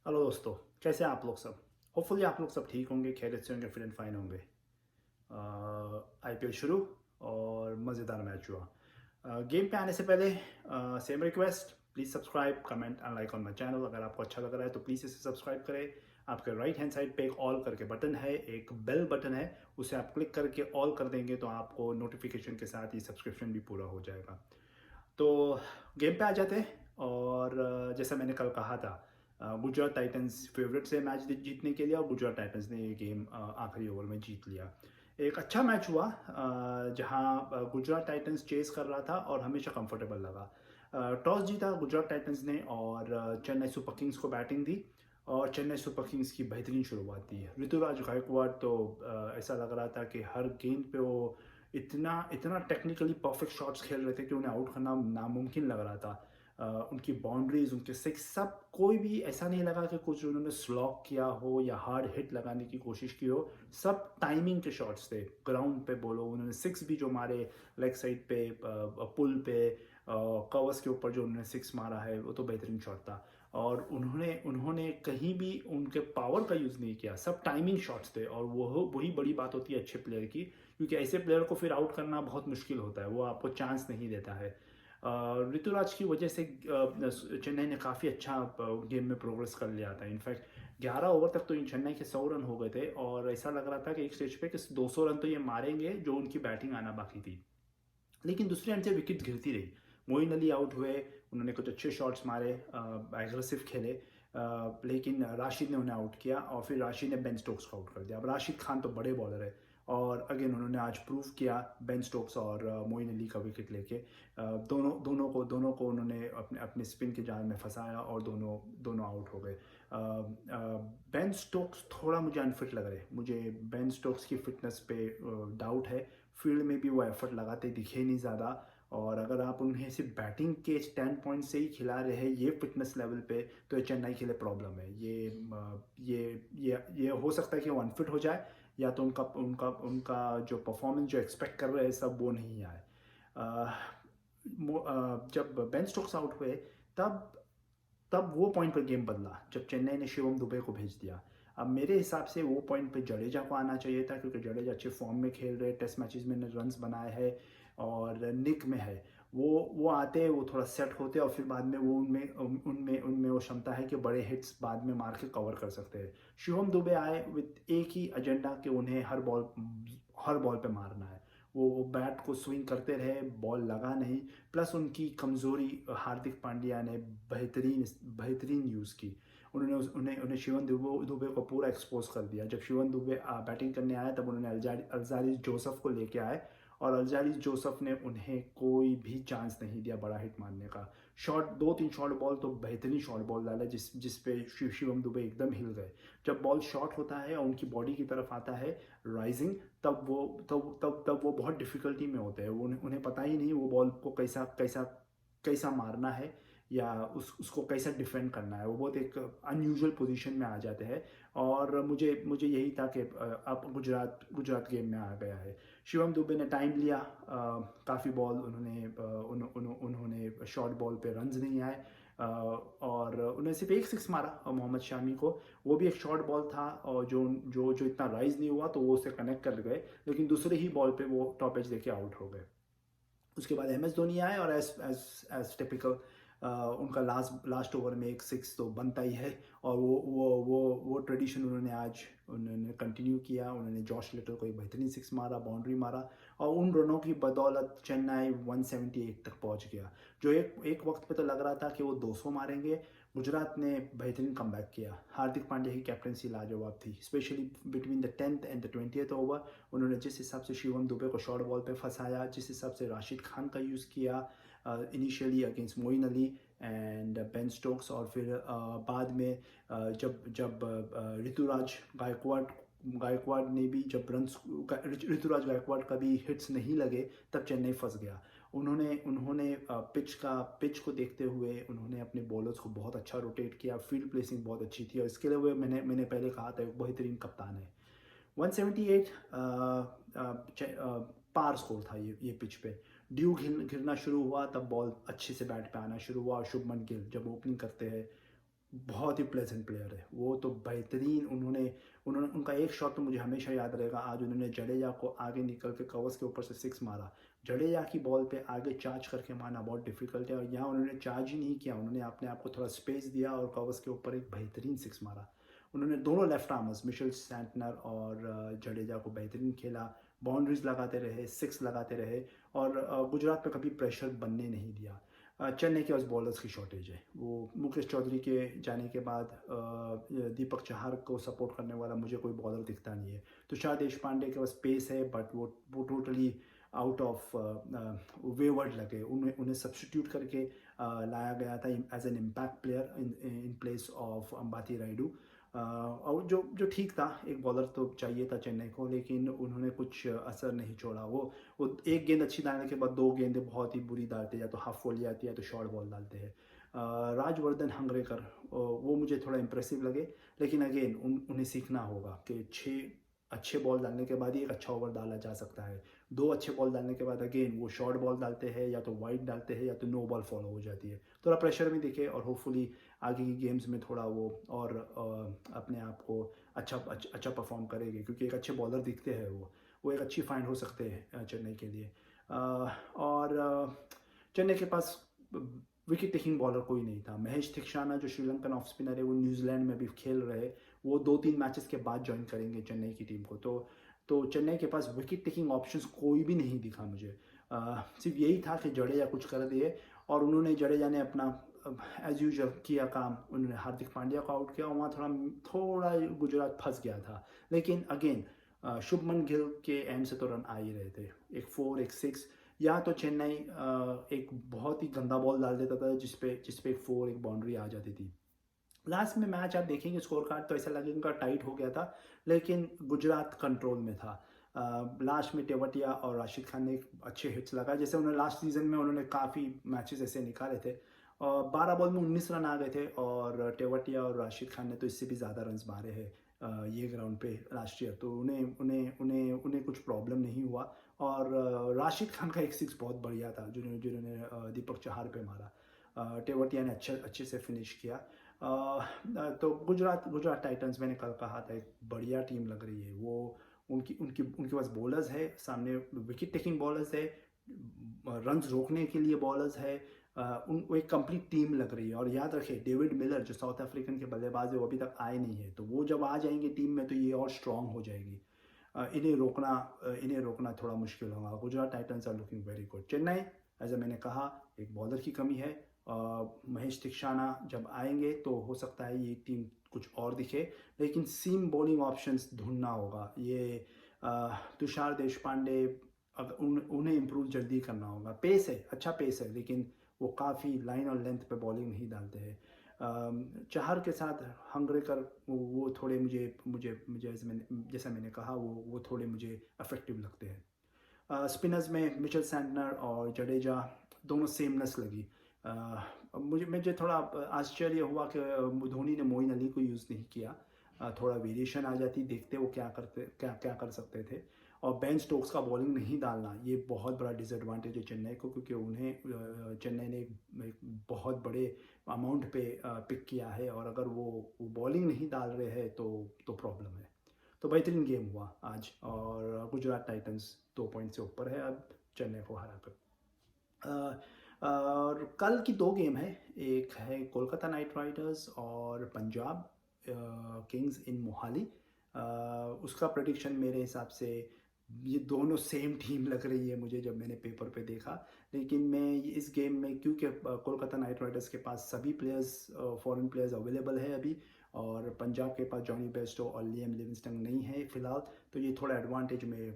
Hello दोस्तों, कैसे हैं आप लोग सब। होपफुली आप लोग सब ठीक होंगे, खैरियत से होंगे, फिट एंड फाइन होंगे। आईपीएल शुरू और मज़ेदार मैच हुआ। गेम पे आने से पहले same request, please subscribe, comment and like on my channel. अगर आपको अच्छा लग रहा है तो प्लीज़ इसे सब्सक्राइब करें। आपके राइट हैंड साइड पे एक ऑल करके बटन है, एक बेल बटन है, उसे आप क्लिक करके ऑल कर देंगे तो आपको नोटिफिकेशन के साथ ही सब्सक्रिप्शन भी पूरा हो जाएगा। तो गेम पे आ जाते हैं। और जैसा मैंने कल कहा था, गुजरात टाइटंस फेवरेट से मैच जीतने के लिए, और गुजरात टाइटंस ने ये गेम आखिरी ओवर में जीत लिया। एक अच्छा मैच हुआ जहां गुजरात टाइटंस चेस कर रहा था और हमेशा कंफर्टेबल लगा। टॉस जीता गुजरात टाइटंस ने और चेन्नई सुपर किंग्स को बैटिंग दी। और चेन्नई सुपर किंग्स की बेहतरीन शुरुआत थी। ऋतुराज गायकवाड़ तो ऐसा लग रहा था कि हर गेंद पे वो इतना इतना टेक्निकली परफेक्ट शॉट्स खेल रहे थे कि उन्हें आउट करना नामुमकिन लग रहा था। उनकी बाउंड्रीज, उनके सिक्स, सब कोई भी ऐसा नहीं लगा कि कुछ उन्होंने स्लॉक किया हो या हार्ड हिट लगाने की कोशिश की हो। सब टाइमिंग के शॉट्स थे। ग्राउंड पे बोलो, उन्होंने सिक्स भी जो मारे लेग साइड पे, पुल पे, कवर्स के ऊपर जो उन्होंने सिक्स मारा है वो तो बेहतरीन शॉट था। और उन्होंने उन्होंने कहीं भी उनके पावर का यूज़ नहीं किया, सब टाइमिंग शॉट्स थे। और वो वही बड़ी बात होती है अच्छे प्लेयर की, क्योंकि ऐसे प्लेयर को फिर आउट करना बहुत मुश्किल होता है, वो आपको चांस नहीं देता है। ऋतुराज की वजह से चेन्नई ने काफ़ी अच्छा गेम में प्रोग्रेस कर लिया था। इनफैक्ट 11 ओवर तक तो इन चेन्नई के 100 रन हो गए थे और ऐसा लग रहा था कि एक स्टेज पे कि 200 रन तो ये मारेंगे, जो उनकी बैटिंग आना बाकी थी। लेकिन दूसरे एंड से विकेट गिरती रही। मोइन अली आउट हुए, उन्होंने कुछ अच्छे शॉट्स मारे, एग्रेसिव खेले, लेकिन राशिद ने उन्हें आउट किया और फिर राशिद ने बेन स्टोक्स को आउट कर दिया। अब राशिद खान तो बड़े बॉलर है और अगेन उन्होंने आज प्रूव किया बेन स्टोक्स और मोइन अली का विकेट लेके। दोनों को उन्होंने अपने अपने स्पिन के जाल में फंसाया और दोनों दोनों आउट हो गए। बेन स्टोक्स थोड़ा मुझे अनफिट लग रहे, मुझे बेन स्टोक्स की फिटनेस पे डाउट है। फील्ड में भी वो एफर्ट लगाते दिखे नहीं ज़्यादा। और अगर आप उन्हें सिर्फ बैटिंग के स्टैंड पॉइंट से ही खिला रहे हैं ये फिटनेस लेवल पे, तो ये चेन्नई के लिए प्रॉब्लम है। ये हो सकता है कि वो अनफिट हो जाए, या तो उनका उनका उनका जो परफॉर्मेंस जो एक्सपेक्ट कर रहे हैं सब वो नहीं आए। जब बेन स्टोक्स आउट हुए, तब तब वो पॉइंट पर गेम बदला जब चेन्नई ने शिवम दुबे को भेज दिया। अब मेरे हिसाब से वो पॉइंट पे जडेजा को आना चाहिए था, क्योंकि जडेजा अच्छे फॉर्म में खेल रहे, टेस्ट मैचेस में रन्स बनाए हैं और निक में है। वो आते, वो थोड़ा सेट होते और फिर बाद में वो उनमें उनमें उनमें वो क्षमता है कि बड़े हिट्स बाद में मार के कवर कर सकते हैं। शिवम दुबे आए विद एक ही एजेंडा कि उन्हें हर बॉल पे मारना है। वो बैट को स्विंग करते रहे, बॉल लगा नहीं। प्लस उनकी कमज़ोरी हार्दिक पांड्या ने बेहतरीन बेहतरीन यूज़ की। उन्हें उन्हें शिवन दुबे को पूरा एक्सपोज कर दिया। जब शिवन दुबे बैटिंग करने आया तब उन्होंने अल्जारिस जोसेफ को लेके आए और अल्जारिस जोसेफ ने उन्हें कोई भी चांस नहीं दिया बड़ा हिट मारने का। शॉट, दो तीन शॉर्ट बॉल तो बेहतरीन शॉर्ट बॉल डाला जिस पे शिवम दुबे एकदम हिल गए। जब बॉल शॉर्ट होता है और उनकी बॉडी की तरफ आता है राइजिंग, तब वो बहुत डिफिकल्टी में होते हैं। वो उन्हें पता ही नहीं वो बॉल को कैसा कैसा कैसा मारना है या उसको कैसा डिफेंड करना है। वो बहुत एक अनयूजुअल पोजीशन में आ जाते हैं। और मुझे यही था कि अब गुजरात गेम में आ गया है। शिवम दुबे ने टाइम लिया, काफ़ी बॉल उन्होंने शॉर्ट बॉल पे रन्स नहीं आए। और उन्हें सिर्फ एक सिक्स मारा मोहम्मद शामी को, वो भी एक शॉर्ट बॉल था और जो जो जो इतना राइज नहीं हुआ तो वो उसे कनेक्ट कर गए, लेकिन दूसरे ही बॉल पे वो टॉप एज देके आउट हो गए। उसके बाद एम एस धोनी आए और एज एज एज टिपिकल उनका लास्ट ओवर में एक सिक्स तो बनता ही है। और वो ट्रेडिशन उन्होंने कंटिन्यू किया। उन्होंने जॉश लिटल को एक बेहतरीन सिक्स मारा, बाउंड्री मारा, और उन रनों की बदौलत चेन्नई 178 तक पहुंच गया। जो एक एक वक्त पे तो लग रहा था कि वो 200 मारेंगे। गुजरात ने बेहतरीन कमबैक किया। हार्दिक पांड्या की कैप्टनसी लाजवाब थी, specially between the 10th and the 20th over. उन्होंने जिस हिसाब से शिवम दुबे को शॉर्ट बॉल पे फंसाया, जिस हिसाब से राशिद खान का यूज़ किया initially against Moeen Ali and Ben Stokes, और फिर बाद में जब जब ऋतुराज गायकवाड़ ने भी जब ऋतुराज गायकवाड़ का भी हिट्स नहीं लगे, तब चेन्नई फंस गया। उन्होंने उन्होंने पिच को देखते हुए उन्होंने अपने बॉलर्स को बहुत अच्छा रोटेट किया। फील्ड प्लेसिंग बहुत अच्छी थी और इसके लिए वो मैंने पहले कहा था एक बेहतरीन कप्तान है। 178 पार स्कोर था ये पिच पे। ड्यू गिरना शुरू हुआ तब बॉल अच्छे से बैट पे आना शुरू हुआ और शुभमन गिल जब ओपनिंग करते हैं बहुत ही प्लेजेंट प्लेयर है वो तो, बेहतरीन। उन्होंने उन्होंने उनका एक शॉट तो मुझे हमेशा याद रहेगा। आज उन्होंने जडेजा को आगे निकल के कवर्स के ऊपर से सिक्स मारा। जडेजा की बॉल पे आगे चार्ज करके मारना बहुत डिफिकल्ट है, और यहाँ उन्होंने चार्ज ही नहीं किया, उन्होंने अपने आप को थोड़ा स्पेस दिया और कवर्स के ऊपर एक बेहतरीन सिक्स मारा। उन्होंने दोनों लेफ्ट आर्मर्स मिशेल सैंटनर और जडेजा को बेहतरीन खेला, बाउंड्रीज लगाते रहे, सिक्स लगाते रहे, और गुजरात पे कभी प्रेशर बनने नहीं दिया। चेन्नई के पास बॉलर्स की शॉर्टेज है। वो मुकेश चौधरी के जाने के बाद दीपक चहर को सपोर्ट करने वाला मुझे कोई बॉलर दिखता नहीं है। तुषार देशपांडे के पास पेस है, बट वो टोटली आउट ऑफ वेवर्ड लगे। उन्हें सब्स्टिट्यूट करके लाया गया था as an impact player in place of Ambati Rayudu. और जो ठीक था, एक बॉलर तो चाहिए था चेन्नई को, लेकिन उन्होंने कुछ असर नहीं छोड़ा। वो एक गेंद अच्छी डालने के बाद दो गेंदें बहुत ही बुरी डालते, या तो हाफ वॉली आती है या तो शॉर्ट बॉल डालते हैं। राजवर्धन हंगरेकर वो मुझे थोड़ा इंप्रेसिव लगे, लेकिन अगेन उन्हें सीखना होगा कि 6 अच्छे बॉल डालने के बाद ही एक अच्छा ओवर डाला जा सकता है। 2 अच्छे बॉल डालने के बाद अगेन वो शॉर्ट बॉल डालते हैं, या तो वाइड डालते हैं, या तो नो बॉल फॉलो हो जाती है। थोड़ा प्रेशर भी दिखे, और होपफुली आगे की गेम्स में थोड़ा वो और अपने आप को अच्छा परफॉर्म करेंगे, क्योंकि एक अच्छे बॉलर दिखते हैं वो एक अच्छी फाइंड हो सकते हैं चेन्नई के लिए। और चेन्नई के पास विकेट टेकिंग बॉलर कोई नहीं था। महेश थिक्शाना जो श्रीलंकन ऑफ स्पिनर है, वो न्यूजीलैंड में भी खेल रहे, वो 2-3 मैचेस के बाद ज्वाइन करेंगे चेन्नई की टीम को। तो चेन्नई के पास विकेट टेकिंग ऑप्शंस कोई भी नहीं दिखा मुझे। सिर्फ यही था कि जडेजा कुछ कर दिए, और उन्होंने जडेजा ने अपना एज यूजल किया काम। उन्होंने हार्दिक पांड्या को आउट किया, और वहाँ थोड़ा गुजरात फंस गया था। लेकिन अगेन शुभमन गिल के एंड से तो रन आ ही रहे थे, एक 4 एक 6, या तो चेन्नई एक बहुत ही गंदा बॉल डाल देता था जिसपे एक 4 एक बाउंड्री आ जाती थी। लास्ट में मैच आप देखेंगे स्कोर कार्ड तो ऐसा लगेगा उनका टाइट हो गया था, लेकिन गुजरात कंट्रोल में था। लास्ट में टेवटिया और राशिद खान ने अच्छे हिट्स लगाए, जैसे उन्होंने लास्ट सीजन में उन्होंने काफ़ी मैचेस ऐसे निकाले थे, और 12 बॉल में 19 रन आ गए थे, और टेवटिया और राशिद खान ने तो इससे भी ज़्यादा रन मारे हैं ये ग्राउंड पे लास्ट ईयर। तो उन्हें कुछ प्रॉब्लम नहीं हुआ। और राशिद खान का एक सिक्स बहुत बढ़िया था जिन्होंने दीपक चहार पे मारा। टेवटिया ने अच्छे से फिनिश किया। तो गुजरात टाइटंस, मैंने कल कहा था, एक बढ़िया टीम लग रही है। वो उनके पास बॉलर्स है, सामने विकेट टेकिंग बॉलर्स है, रन्स रोकने के लिए बॉलर्स है, वो एक कंप्लीट टीम लग रही है। और याद रखें, डेविड मिलर जो साउथ अफ्रीकन के बल्लेबाज है, वो अभी तक आए नहीं है, तो वो जब आ जाएंगे टीम में तो ये और स्ट्रांग हो जाएगी। इन्हें रोकना थोड़ा मुश्किल होगा। Gujarat Titans are looking very good. Chennai, ऐसा मैंने कहा, एक बॉलर की कमी है। महेश थिक्शाना जब आएंगे तो हो सकता है ये टीम कुछ और दिखे, लेकिन सीम बॉलिंग ऑप्शंस ढूंढना होगा। ये तुषार देशपांडे, उन्हें इम्प्रूव जल्दी करना होगा। पेस है, अच्छा पेस है, लेकिन वो काफ़ी लाइन और लेंथ पे बॉलिंग नहीं डालते हैं। चहर के साथ हंगरेकर वो थोड़े मुझे जैसा मैंने कहा, वो थोड़े मुझे इफेक्टिव लगते हैं। स्पिनर्स में मिचेल सैंटनर और जडेजा दोनों सेमनेस लगी। मुझे थोड़ा आश्चर्य हुआ कि धोनी ने मोइन अली को यूज़ नहीं किया। थोड़ा वेरिएशन आ जाती, देखते वो क्या कर सकते थे। और बेन स्टोक्स का बॉलिंग नहीं डालना, ये बहुत बड़ा डिसएडवांटेज है चेन्नई को, क्योंकि उन्हें चेन्नई ने एक बहुत बड़े अमाउंट पे पिक किया है, और अगर वो बॉलिंग नहीं डाल रहे हैं तो प्रॉब्लम है। तो बेहतरीन गेम हुआ आज, और गुजरात टाइटंस 2 पॉइंट से ऊपर है अब चेन्नई को हराकर। और कल की 2 गेम है, एक है कोलकाता नाइट राइडर्स और पंजाब किंग्स इन मोहाली। उसका प्रेडिक्शन मेरे हिसाब से, ये दोनों सेम टीम लग रही है मुझे जब मैंने पेपर पे देखा, लेकिन मैं इस गेम में, क्योंकि कोलकाता नाइट राइडर्स के पास सभी प्लेयर्स, फॉरेन प्लेयर्स अवेलेबल है अभी, और पंजाब के पास जॉनी बेस्टो और लियम लिविंगस्टन नहीं है फिलहाल, तो ये थोड़ा एडवांटेज मैं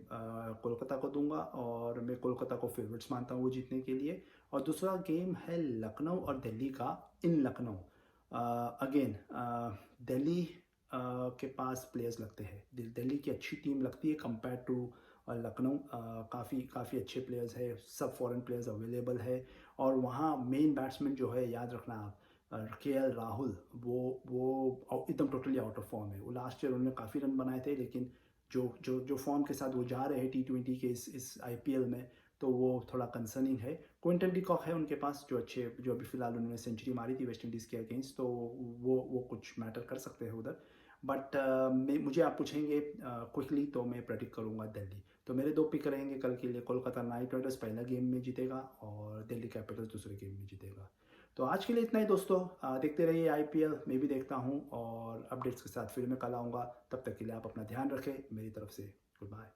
कोलकाता को दूंगा, और मैं कोलकाता को फेवरेट्स मानता हूँ वो जीतने के लिए। और दूसरा गेम है लखनऊ और दिल्ली का, इन लखनऊ। अगेन दिल्ली के पास प्लेयर्स लगते हैं, दिल्ली की अच्छी टीम लगती है कंपेयर टू लखनऊ। काफ़ी अच्छे प्लेयर्स है, सब फॉरेन प्लेयर्स अवेलेबल है, और वहाँ मेन बैट्समैन जो है, याद रखना आप, KL राहुल, वो एकदम टोटली आउट ऑफ फॉर्म है। वो लास्ट ईयर उन्होंने काफ़ी रन बनाए थे, लेकिन जो फॉर्म के साथ वो जा रहे हैं T20 के इस IPL में, तो वो थोड़ा कंसर्निंग है। क्विंटन डिकॉक है उनके पास जो अभी फ़िलहाल उन्होंने सेंचुरी मारी थी वेस्ट इंडीज़ के अगेंस्ट, तो वो कुछ मैटर कर सकते हैं उधर। बट मुझे आप पूछेंगे क्विकली तो मैं प्रेडिक्ट करूँगा दिल्ली। तो मेरे 2 पिक रहेंगे कल के लिए, कोलकाता नाइट राइडर्स पहला गेम में जीतेगा और दिल्ली कैपिटल्स दूसरे गेम में जीतेगा। तो आज के लिए इतना ही दोस्तों। देखते रहिए आईपीएल, मैं भी देखता हूँ और अपडेट्स के साथ फिर मैं कल आऊँगा। तब तक के लिए आप अपना ध्यान रखें। मेरी तरफ से गुड बाय।